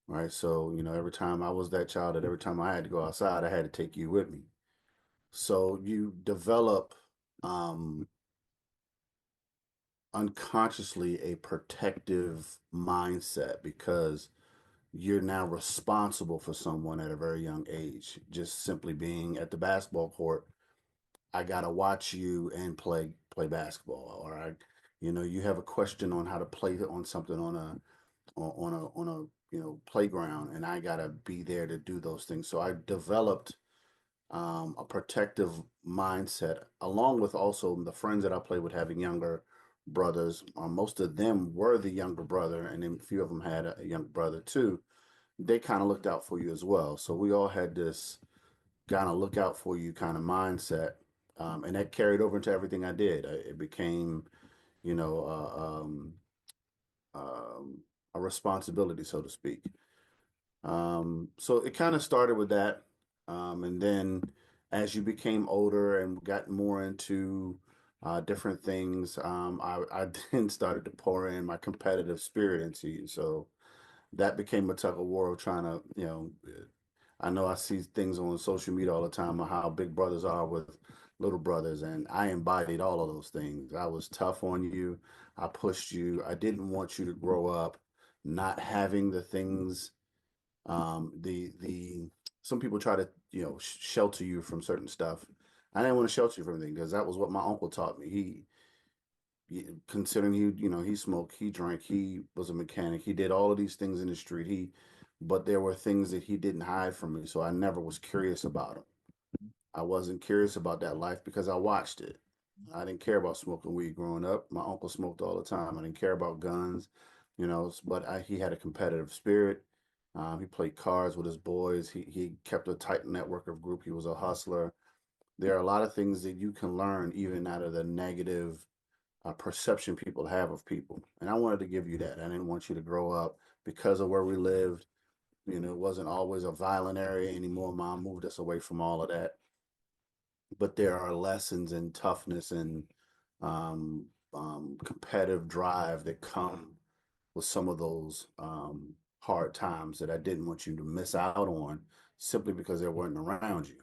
right? So, every time I was that child that every time I had to go outside, I had to take you with me. So you develop um, unconsciously a protective mindset because you're now responsible for someone at a very young age. Just simply being at the basketball court, I gotta watch you and play basketball. Or you have a question on how to play on something on a playground, and I gotta be there to do those things. So I developed a protective mindset, along with also the friends that I played with having younger brothers. Most of them were the younger brother, and then a few of them had a younger brother too. They kind of looked out for you as well. So we all had this kind of look out for you kind of mindset, and that carried over into everything I did. It became, you know, um, a responsibility, so to speak. So it kind of started with that. And then as you became older and got more into different things, I then started to pour in my competitive spirit into you. So that became a tug of war of trying to, I know I see things on social media all the time of how big brothers are with little brothers, and I embodied all of those things. I was tough on you. I pushed you. I didn't want you to grow up not having the things the some people try to shelter you from certain stuff. I didn't want to shelter you from anything because that was what my uncle taught me. Considering he smoked, he drank, he was a mechanic, he did all of these things in the street. But there were things that he didn't hide from me, so I never was curious about him. I wasn't curious about that life because I watched it. I didn't care about smoking weed growing up. My uncle smoked all the time. I didn't care about guns, but he had a competitive spirit. He played cards with his boys. He kept a tight network of group. He was a hustler. There are a lot of things that you can learn even out of the negative perception people have of people. And I wanted to give you that. I didn't want you to grow up because of where we lived. It wasn't always a violent area anymore. Mom moved us away from all of that, but there are lessons in toughness and um, competitive drive that come with some of those hard times that I didn't want you to miss out on simply because they weren't around you.